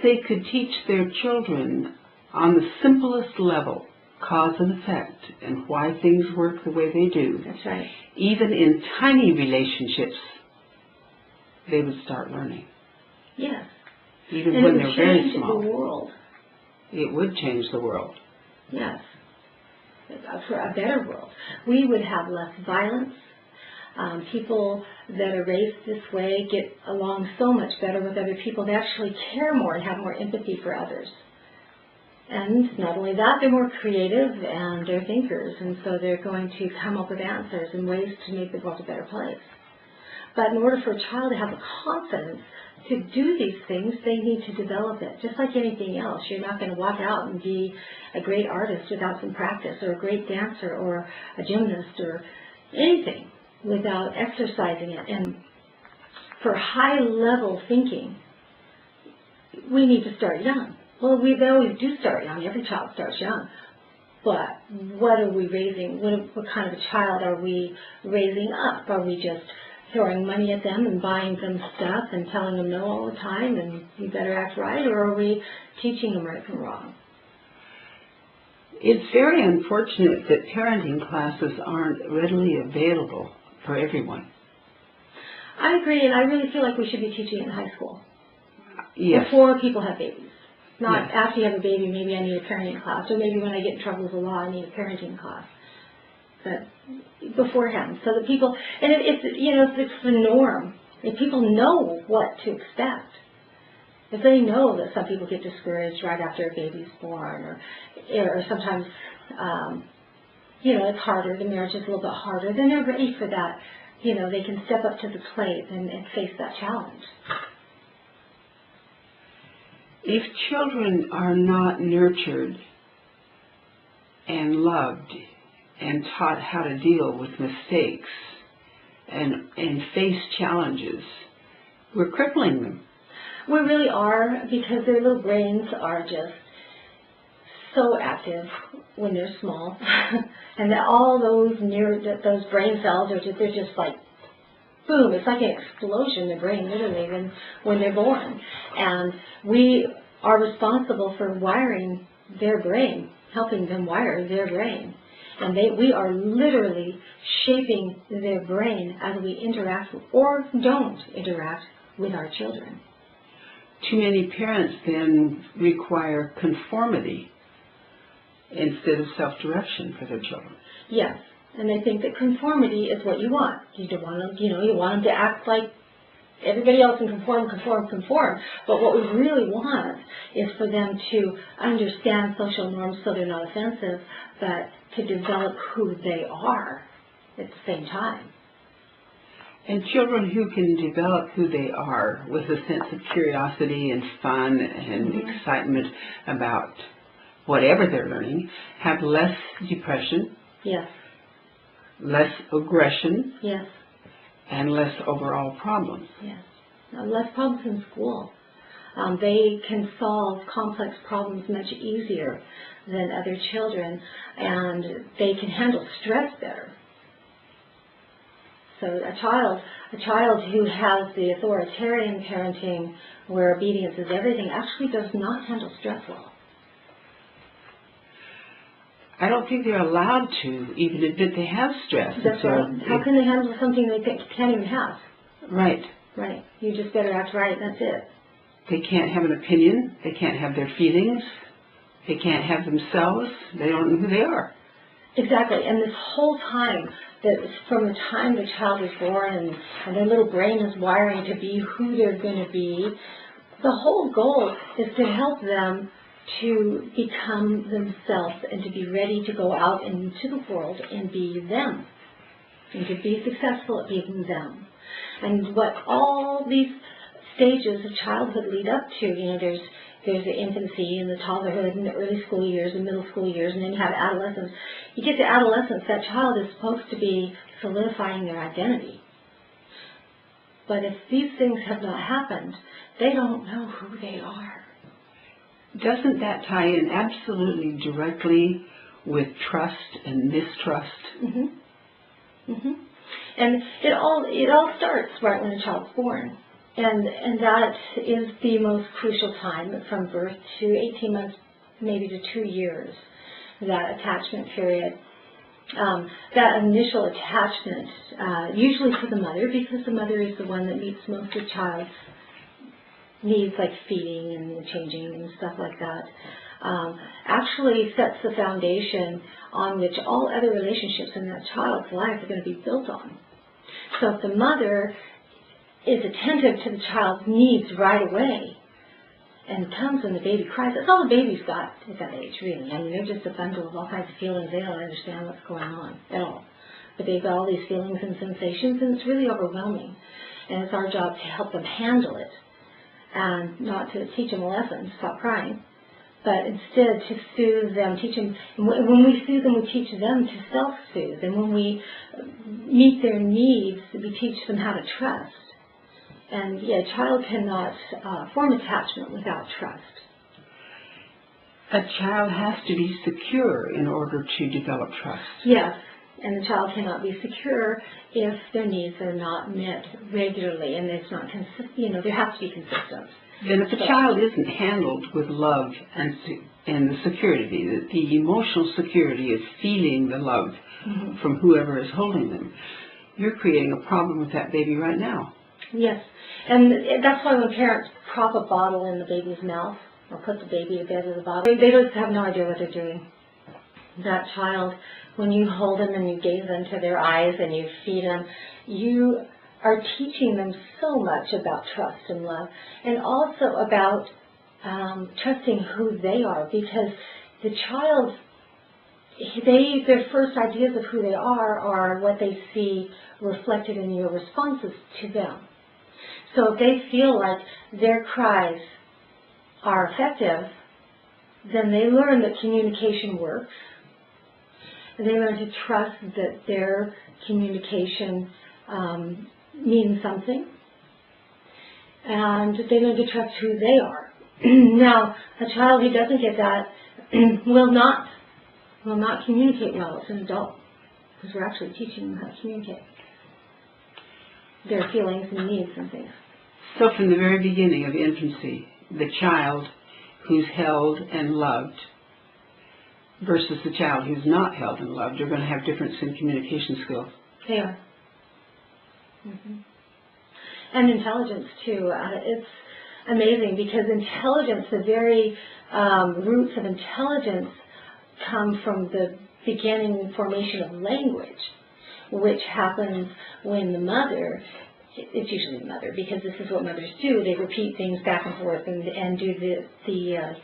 they could teach their children on the simplest level, cause and effect, and why things work the way they do. That's right. Even in tiny relationships, they would start learning. Yes. Even and when they're very small. small. The world. It would change the world. Yes. For a better world. We would have less violence. People that are raised this way get along so much better with other people. They actually care more and have more empathy for others. And not only that, they're more creative and they're thinkers, and so they're going to come up with answers and ways to make the world a better place. But in order for a child to have the confidence to do these things, they need to develop it. Just like anything else, you're not going to walk out and be a great artist without some practice, or a great dancer, or a gymnast, or anything without exercising it. And for high-level thinking, we need to start young. Well, they always do start young. Every child starts young. But what are we raising? What kind of a child are we raising up? Are we just throwing money at them and buying them stuff and telling them no all the time and you better act right? Or are we teaching them right from wrong? It's very unfortunate that parenting classes aren't readily available for everyone. I agree, and I really feel like we should be teaching it in high school. Yes. Before people have babies. Not yes. After you have a baby, maybe I need a parenting class, or maybe when I get in trouble with the law, I need a parenting class. But beforehand, so that people, and it's the norm. If people know what to expect, if they know that some people get discouraged right after a baby's born, or sometimes, it's harder, the marriage is a little bit harder, then they're ready for that. They can step up to the plate and face that challenge. If children are not nurtured and loved and taught how to deal with mistakes and face challenges, we're crippling them. We really are, because their little brains are just so active when they're small, and that all those brain cells they're just like boom. It's like an explosion in the brain, literally, when they're born, and we are responsible for wiring their brain, helping them wire their brain, and we are literally shaping their brain as we interact or don't interact with our children. Too many parents then require conformity instead of self-direction for their children. Yes, and they think that conformity is what you want. You don't want them, you want them to act like everybody else and conform. But what we really want is for them to understand social norms so they're not offensive, but to develop who they are at the same time. And children who can develop who they are with a sense of curiosity and fun and excitement about whatever they're learning have less depression, yes, less aggression, yes, and less overall problems. Yes, less problems in school. They can solve complex problems much easier than other children, and they can handle stress better. So a child who has the authoritarian parenting, where obedience is everything, actually does not handle stress well. I don't think they're allowed to even admit they have stress. That's right. How can they handle something they can't even have? Right. Right. You just better act right, that's it. They can't have an opinion. They can't have their feelings. They can't have themselves. They don't know who they are. Exactly. And this whole time, that from the time the child is born and their little brain is wiring to be who they're going to be, the whole goal is to help them to become themselves and to be ready to go out into the world and be them, and to be successful at being them. And what all these stages of childhood lead up to, there's the infancy and the toddlerhood and the early school years and middle school years, and then you have adolescence. You get to adolescence, that child is supposed to be solidifying their identity. But if these things have not happened, they don't know who they are. Doesn't that tie in absolutely directly with trust and mistrust? And it all starts right when a child's born. And that is the most crucial time, from birth to 18 months, maybe to 2 years, that attachment period. That initial attachment, usually for the mother, because the mother is the one that meets most of the child's needs, like feeding and changing and stuff like that, actually sets the foundation on which all other relationships in that child's life are going to be built on. So if the mother is attentive to the child's needs right away and comes when the baby cries, that's all the baby's got at that age, really. I mean, they're just a bundle of all kinds of feelings. They don't understand what's going on at all. But they've got all these feelings and sensations, and it's really overwhelming. And it's our job to help them handle it, and not to teach them a lesson, stop crying, but instead to soothe them, teach them. When we soothe them, we teach them to self-soothe. And when we meet their needs, we teach them how to trust. And yeah, a child cannot form attachment without trust. A child has to be secure in order to develop trust. Yes, and the child cannot be secure if their needs are not met regularly, and it's not consistent. There has to be consistent. Then if a child isn't handled with love and the security, the emotional security of feeling the love from whoever is holding them, you're creating a problem with that baby right now. Yes, and that's why when parents prop a bottle in the baby's mouth or put the baby to bed with a bottle, they just have no idea what they're doing. That child, when you hold them and you gaze into their eyes and you feed them, you are teaching them so much about trust and love, and also about trusting who they are, because the child, their first ideas of who they are what they see reflected in your responses to them. So if they feel like their cries are effective, then they learn that communication works. And they learn to trust that their communication means something. And they learn to trust who they are. Now, a child who doesn't get that will not communicate well as an adult, because we're actually teaching them how to communicate their feelings and needs and things. So from the very beginning of infancy, the child who's held and loved versus the child who's not held and loved are going to have difference in communication skills. They are. And intelligence, too. It's amazing, because intelligence, the very roots of intelligence come from the beginning formation of language, which happens when the mother, it's usually the mother, because this is what mothers do. They repeat things back and forth and do the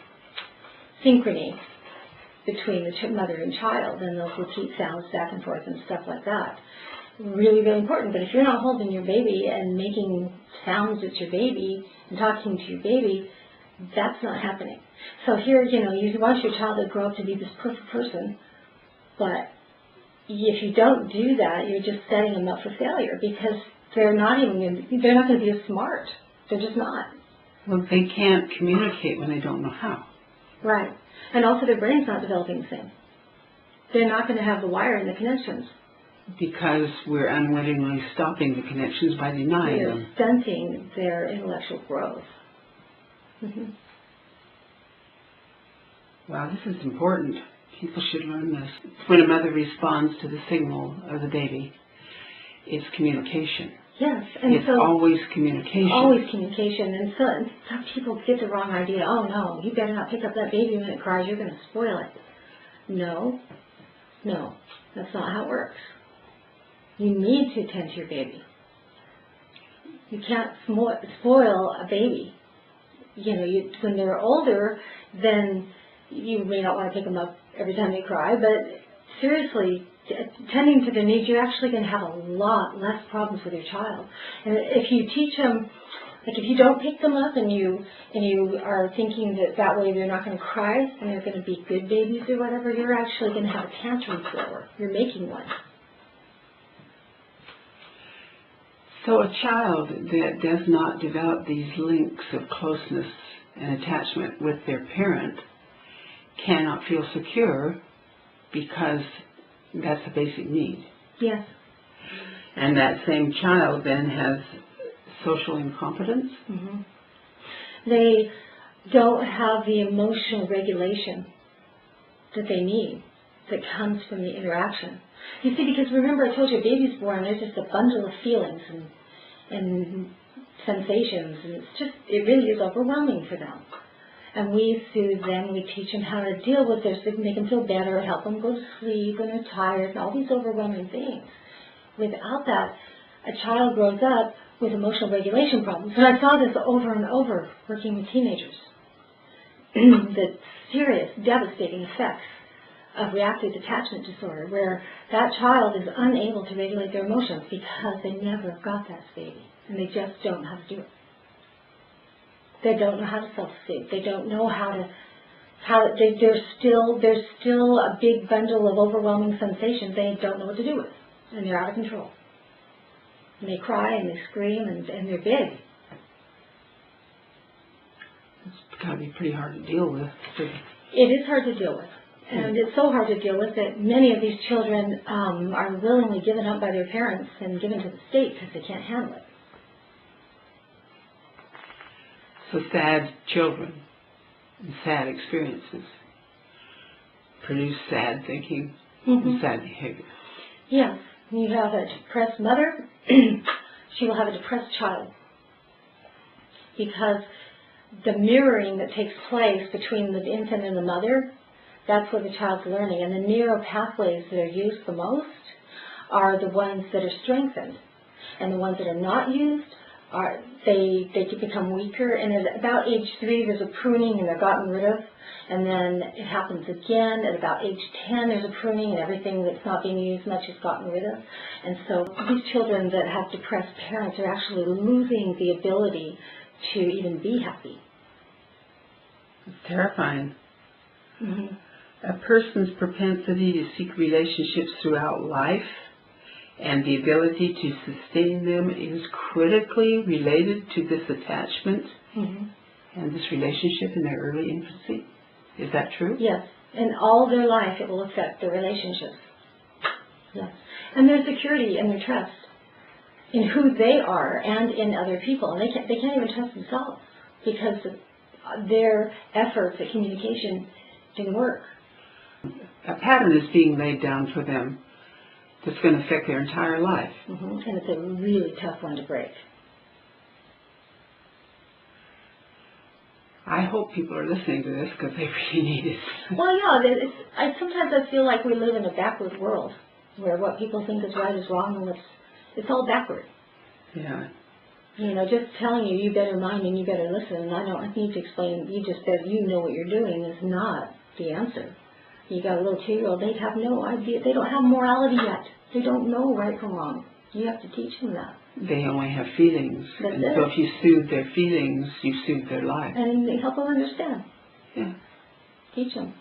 synchrony between the mother and child, and they'll repeat sounds back and forth and stuff like that. Really, really important. But if you're not holding your baby and making sounds with your baby and talking to your baby, that's not happening. So here, you want your child to grow up to be this perfect person, but if you don't do that, you're just setting them up for failure, because they're not going to be as smart. They're just not. Well, they can't communicate when they don't know how. Right. And also their brain's not developing the same. They're not going to have the wire and the connections. Because we're unwittingly stopping the connections by denying them. We're stunting their intellectual growth. Wow, this is important. People should learn this. When a mother responds to the signal of the baby, it's communication. Yes. And it's always communication. Always communication. And some people get the wrong idea. Oh, no, you better not pick up that baby when it cries. You're going to spoil it. No, that's not how it works. You need to tend to your baby. You can't spoil a baby. When they're older, then you may not want to pick them up every time they cry, but seriously, tending to their needs, you're actually going to have a lot less problems with your child. And if you teach them, like if you don't pick them up and you are thinking that way they're not going to cry and they're going to be good babies or whatever, you're actually going to have a tantrum thrower. You're making one. So a child that does not develop these links of closeness and attachment with their parent cannot feel secure, because that's a basic need. Yes. And that same child then has social incompetence? Mm-hmm. They don't have the emotional regulation that they need that comes from the interaction. You see, because remember I told you a baby's born, there's just a bundle of feelings and sensations, and it really is overwhelming for them. And we soothe them, we teach them how to deal with this, make them feel better, help them go to sleep when they're tired, and all these overwhelming things. Without that, a child grows up with emotional regulation problems. And I saw this over and over working with teenagers. The serious, devastating effects of reactive attachment disorder, where that child is unable to regulate their emotions because they never got that baby, and they just don't know how to do it. They don't know how to self-soothe. They don't know there's still a big bundle of overwhelming sensations they don't know what to do with, and they're out of control. And they cry and they scream and they're big. It's got to be pretty hard to deal with. It is hard to deal with. And it's so hard to deal with that many of these children are willingly given up by their parents and given to the state because they can't handle it. So sad children and sad experiences produce sad thinking and sad behavior. Yes. You have a depressed mother, she will have a depressed child. Because the mirroring that takes place between the infant and the mother, that's what the child's learning. And the neural pathways that are used the most are the ones that are strengthened. And the ones that are not used, they can become weaker. And at about age 3, there's a pruning and they're gotten rid of. And then it happens again. At about age 10, there's a pruning and everything that's not being used much is gotten rid of. And so these children that have depressed parents are actually losing the ability to even be happy. It's terrifying. Mm-hmm. A person's propensity to seek relationships throughout life and the ability to sustain them is critically related to this attachment and this relationship in their early infancy. Is that true? Yes. And all their life it will affect their relationships. Yes. And their security and their trust in who they are and in other people. And they can't even trust themselves because their efforts at communication didn't work. A pattern is being laid down for them that's going to affect their entire life. And it's a really tough one to break. I hope people are listening to this because they really need it. Well, yeah, sometimes I feel like we live in a backward world where what people think is right is wrong and it's all backward. Yeah. You know, just telling you better mind and you better listen, and I don't need to explain, you just said you know what you're doing is not the answer. You got a little 2-year-old, they have no idea, they don't have morality yet. They don't know right from wrong. You have to teach them that. They only have feelings. That's and it. so if you soothe their feelings, you soothe their life. And they help them understand. Yeah. Teach them.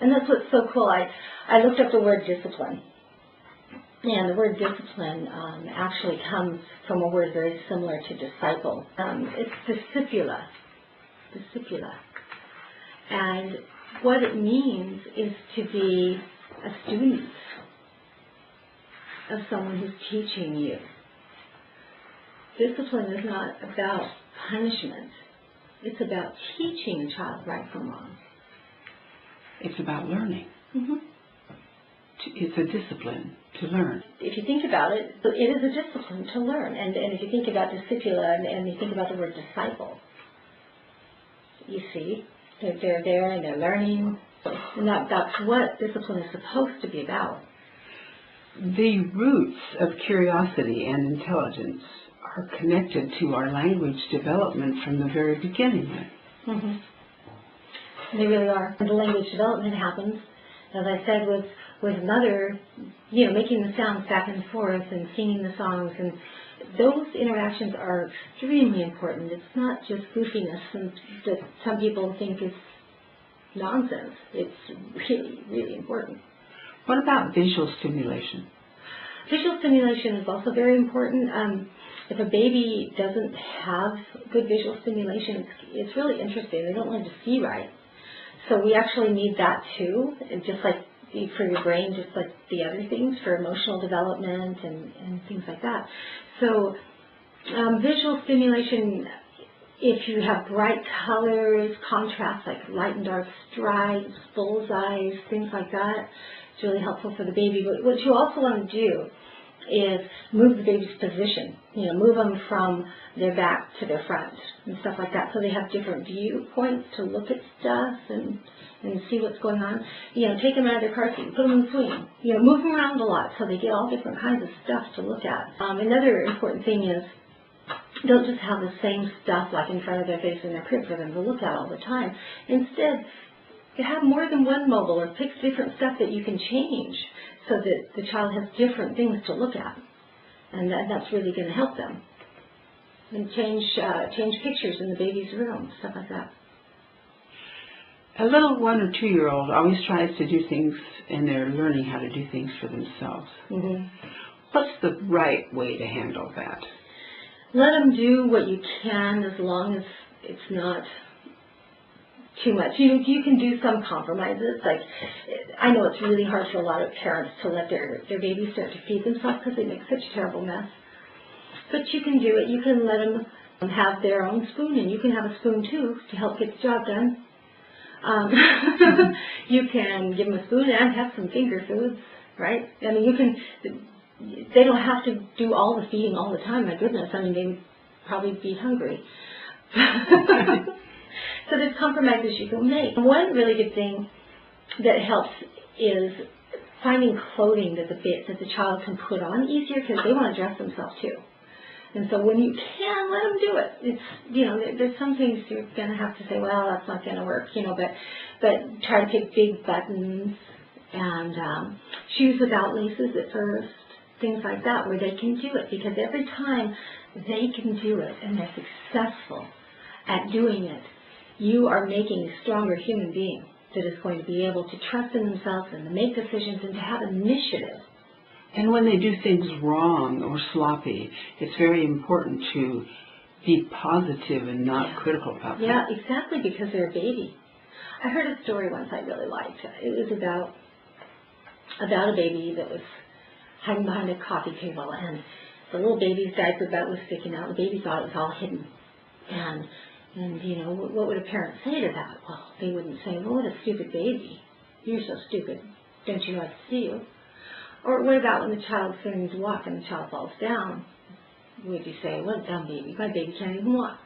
And that's what's so cool. I looked up the word discipline. And the word discipline actually comes from a word very similar to disciple. It's discipula. Discipula. And what it means is to be a student of someone who's teaching you. Discipline is not about punishment. It's about teaching a child right from wrong. It's about learning. It's a discipline to learn. If you think about it, it is a discipline to learn. And if you think about discipula and you think about the word disciple, you see, they're there and they're learning. And that's what discipline is supposed to be about. The roots of curiosity and intelligence are connected to our language development from the very beginning. They really are. The language development happens, as I said, with mother, making the sounds back and forth and singing the songs, and those interactions are extremely important. It's not just goofiness and that some people think is nonsense. It's really, really important. What about visual stimulation? Visual stimulation is also very important. If a baby doesn't have good visual stimulation, it's really interesting. They don't learn to see right. So we actually need that too, and just like for your brain, just like the other things for emotional development and things like that. So Visual stimulation, if you have bright colors, contrast like light and dark stripes, bullseyes, things like that, it's really helpful for the baby. But what you also want to do is move the baby's position, move them from their back to their front and stuff like that, so they have different viewpoints to look at stuff and see what's going on. Take them out of their car seat, put them in the swing, move them around a lot so they get all different kinds of stuff to look at. Another important thing is don't just have the same stuff like in front of their face and their crib for them to look at all the time. Instead, you have more than one mobile, or pick different stuff that you can change so that the child has different things to look at, and that's really going to help them. And change pictures in the baby's room, stuff like that. A little 1 or 2 year old always tries to do things, and they're learning how to do things for themselves. Mm-hmm. What's the right way to handle that? Let them do what you can, as long as it's not too much. You can do some compromises. Like, I know it's really hard for a lot of parents to let their babies start to feed themselves because they make such a terrible mess. But you can do it. You can let them have their own spoon, and you can have a spoon too to help get the job done. You can give them a spoon and have some finger foods, right? I mean, they don't have to do all the feeding all the time. My goodness, I mean, they would probably be hungry. So there's compromises you can make. One really good thing that helps is finding clothing that the child can put on easier, because they want to dress themselves too. And so when you can, let them do it. It's, there's some things you're going to have to say, well, that's not going to work, but try to pick big buttons and shoes without laces at first, things like that, where they can do it. Because every time they can do it and they're successful at doing it, you are making a stronger human being that is going to be able to trust in themselves and to make decisions and to have initiative. And when they do things wrong or sloppy, it's very important to be positive and not critical about them. Yeah, exactly, because they're a baby. I heard a story once I really liked. It was about a baby that was hiding behind a coffee table, and the little baby's diaper butt was sticking out. The baby thought it was all hidden. And what would a parent say to that? Well, they wouldn't say, well, what a stupid baby. You're so stupid. Don't you know I see you? Or what about when the child's learning to walk and the child falls down? Would you say, what a dumb baby. My baby can't even walk.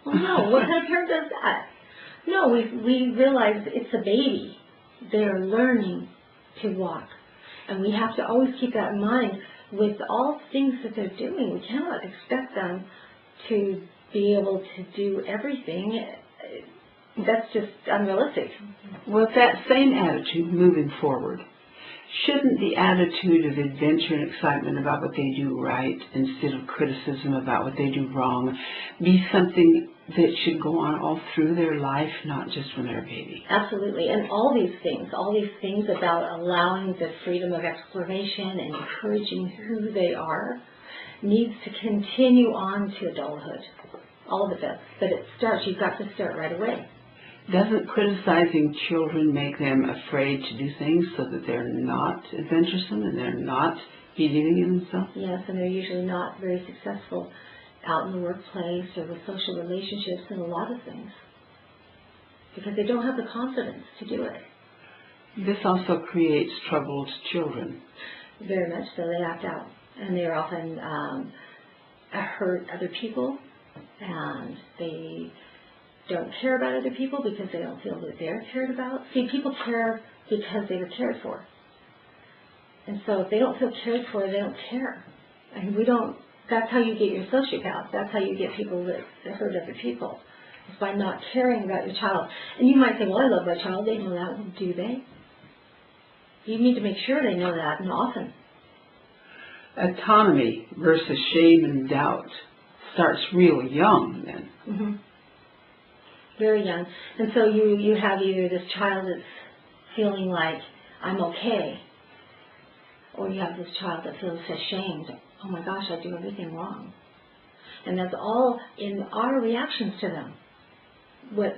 Well, no. What kind of parent does that? No, we realize it's a baby. They're learning to walk. And we have to always keep that in mind with all the things that they're doing. We cannot expect them to be able to do everything. That's just unrealistic. With that same attitude moving forward, shouldn't the attitude of adventure and excitement about what they do right instead of criticism about what they do wrong be something that should go on all through their life, not just when they're a baby? Absolutely. And all these things about allowing the freedom of exploration and encouraging who they are needs to continue on to adulthood. All of it does. But you've got to start right away. Doesn't criticizing children make them afraid to do things so that they're not adventuresome and they're not believing in themselves? Yes, and they're usually not very successful out in the workplace or with social relationships and a lot of things, because they don't have the confidence to do it. This also creates troubled children. Very much so. They act out, and they often hurt other people, and they don't care about other people because they don't feel that they're cared about. See, people care because they were cared for. And so if they don't feel cared for, they don't care. And that's how you get your sociopaths. That's how you get people that hurt other people. It's by not caring about your child. And you might say, well, I love my child. They know that. Well, do they? You need to make sure they know that, and often. Autonomy versus shame and doubt starts real young then. Mm-hmm. Very young. And so you have either this child that's feeling like, I'm okay, or you have this child that feels ashamed. Oh my gosh, I do everything wrong. And that's all in our reactions to them, that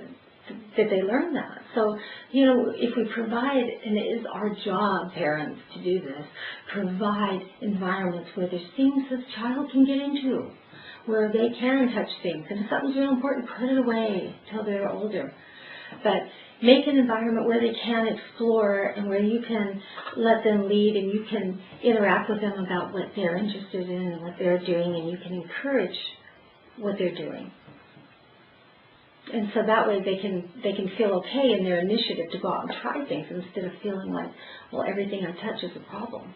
they learn that. So, if we provide, and it is our job, parents, to do this, provide environments where there's things this child can get into, where they can touch things. And if something's real important, put it away till they're older. But make an environment where they can explore and where you can let them lead and you can interact with them about what they're interested in and what they're doing, and you can encourage what they're doing. And so that way they can feel okay in their initiative to go out and try things instead of feeling like, well, everything I touch is a problem.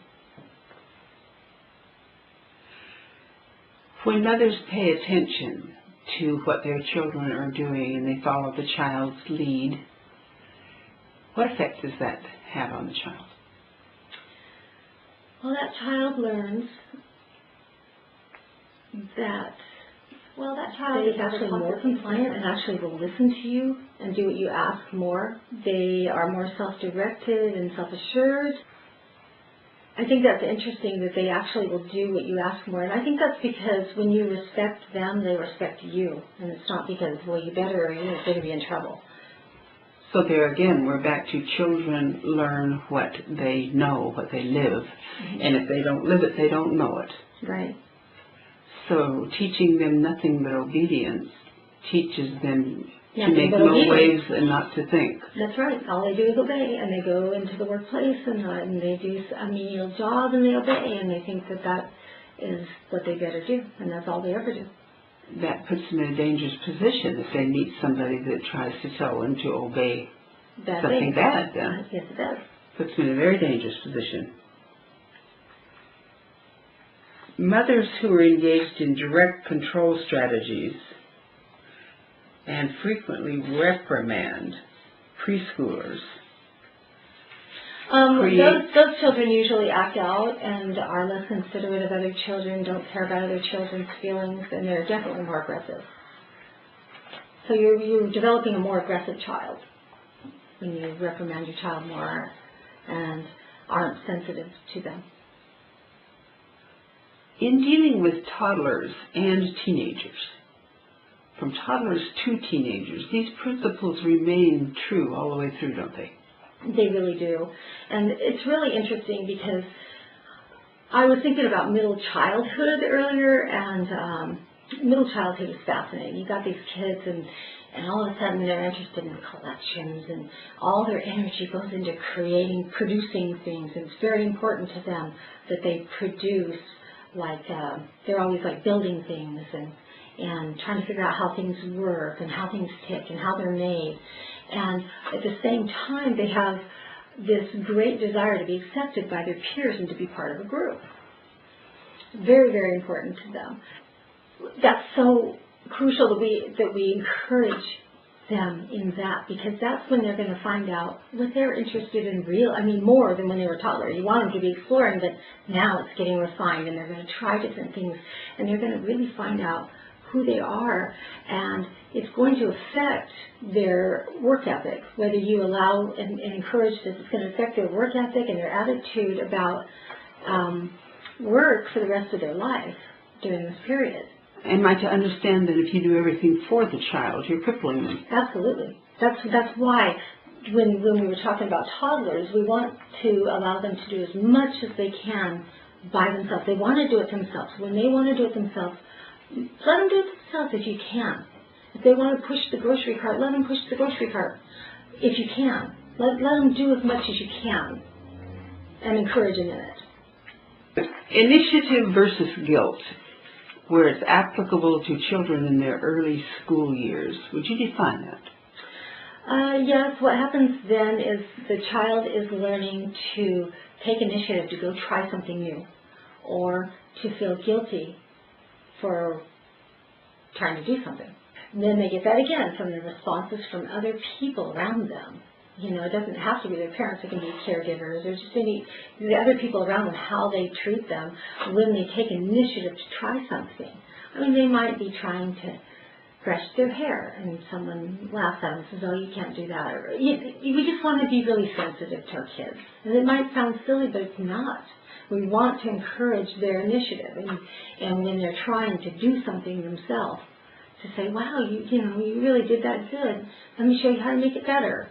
When mothers pay attention to what their children are doing and they follow the child's lead, what effect does that have on the child? Well, that child learns that, that child is actually more compliant and actually will listen to you and do what you ask more. They are more self-directed and self-assured. I think that's interesting that they actually will do what you ask more. And I think that's because when you respect them, they respect you. And it's not because, well, you better or you're going to be in trouble. So there again, we're back to children learn what they know, what they live. Mm-hmm. And if they don't live it, they don't know it. Right. So teaching them nothing but obedience teaches them to Nothing make but no obedience. waves and not to think. That's right. All they do is obey, and they go into the workplace and they do a menial job and they obey, and they think that that is what they better do, and that's all they ever do. That puts them in a dangerous position if they meet somebody that tries to tell them to obey something bad. Then yes, it does. Puts them in a very dangerous position. Mothers who are engaged in direct control strategies and frequently reprimand preschoolers. Those children usually act out and are less considerate of other children, don't care about other children's feelings, and they're definitely more aggressive. So you're developing a more aggressive child when you reprimand your child more and aren't sensitive to them. In dealing with toddlers and teenagers, from toddlers to teenagers, these principles remain true all the way through, don't they? They really do. And it's really interesting because I was thinking about middle childhood earlier, and middle childhood is fascinating. You got these kids and all of a sudden they're interested in collections and all their energy goes into producing things. And it's very important to them that they produce, they're always building things and trying to figure out how things work and how things tick and how they're made. And at the same time, they have this great desire to be accepted by their peers and to be part of a group. Very, very important to them. That's so crucial that we encourage them in that, because that's when they're going to find out what they're interested in more than when they were toddler. You want them to be exploring, but now it's getting refined and they're going to try different things and they're going to really find out who they are, and it's going to affect their work ethic. Whether you allow and encourage this, it's going to affect their work ethic and their attitude about work for the rest of their life during this period. Am I to understand that if you do everything for the child, you're crippling them? Absolutely. That's why when we were talking about toddlers, we want to allow them to do as much as they can by themselves. They want to do it themselves. When they want to do it themselves, let them do it themselves if you can. If they want to push the grocery cart, let them push the grocery cart if you can. Let them do as much as you can and encourage them in it. Initiative versus guilt, where it's applicable to children in their early school years. Would you define that? Yes, what happens then is the child is learning to take initiative to go try something new or to feel guilty for trying to do something. And then they get that again from the responses from other people around them. It doesn't have to be their parents. It can be caregivers or just the other people around them, how they treat them when they take initiative to try something. They might be trying to brush their hair and someone laughs at them and says, oh, you can't do that. Or, we just want to be really sensitive to our kids. And it might sound silly, but it's not. We want to encourage their initiative, and when they're trying to do something themselves, to say, wow, you really did that good. Let me show you how to make it better.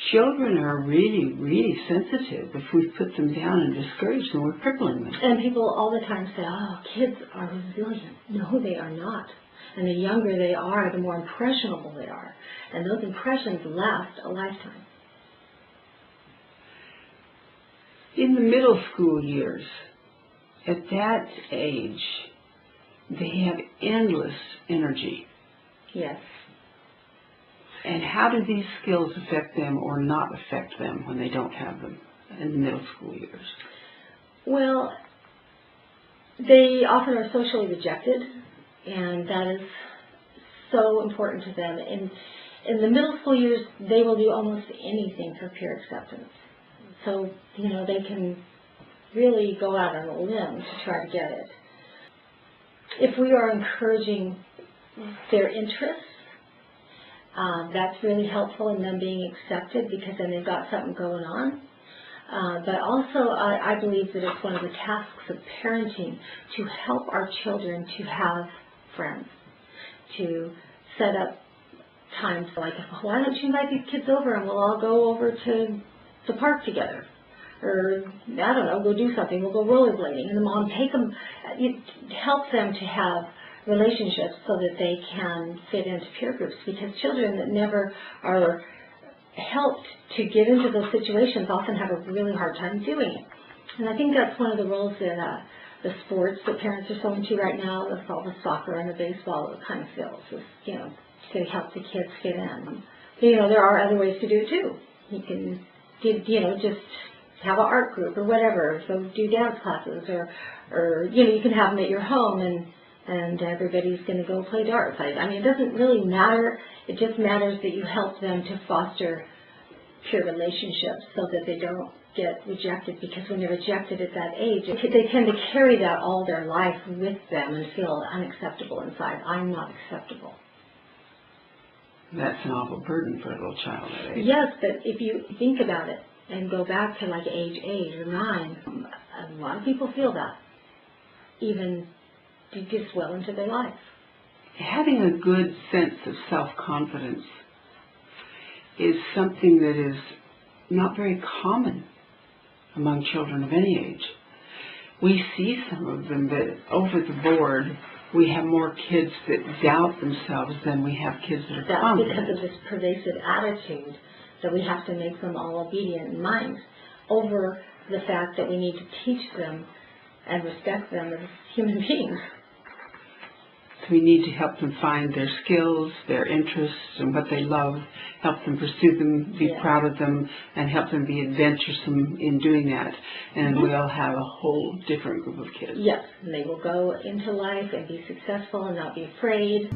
children are really, really sensitive. If we put them down and discourage them, we're crippling them. And people all the time say, oh, kids are resilient. No, they are not. And the younger they are, the more impressionable they are. And those impressions last a lifetime. In the middle school years, at that age, they have endless energy. Yes. And how do these skills affect them or not affect them when they don't have them in the middle school years? Well, they often are socially rejected, and that is so important to them. In the middle school years, they will do almost anything for peer acceptance. So, they can really go out on a limb to try to get it. If we are encouraging their interests, that's really helpful in them being accepted, because then they've got something going on. But also, I believe that it's one of the tasks of parenting to help our children to have friends, to set up times like, why don't you invite these kids over and we'll all go over to the park together? Or, I don't know, go do something. We'll go rollerblading. And the mom take them, help them to have relationships so that they can fit into peer groups, because children that never are helped to get into those situations often have a really hard time doing it. And I think that's one of the roles that the sports that parents are so into right now, with all the soccer and the baseball, it kind of fills, is, to help the kids fit in. There are other ways to do it too. You can, just have an art group or whatever, so do dance classes, or you can have them at your home and everybody's going to go play darts. I mean, it doesn't really matter. It just matters that you help them to foster peer relationships so that they don't get rejected, because when they're rejected at that age, they tend to carry that all their life with them and feel unacceptable inside. I'm not acceptable. That's an awful burden for a little child at age. Yes, but if you think about it and go back to like age 8 or 9, a lot of people feel that, even just well into their life. Having a good sense of self-confidence is something that is not very common among children of any age. We see some of them, but over the board, we have more kids that doubt themselves than we have kids that are confident. That's because of this pervasive attitude that we have to make them all obedient in mind, over the fact that we need to teach them and respect them as human beings. So we need to help them find their skills, their interests, and what they love, help them pursue them, be proud of them, and help them be adventuresome in doing that. And we'll have a whole different group of kids. Yes, and they will go into life and be successful and not be afraid.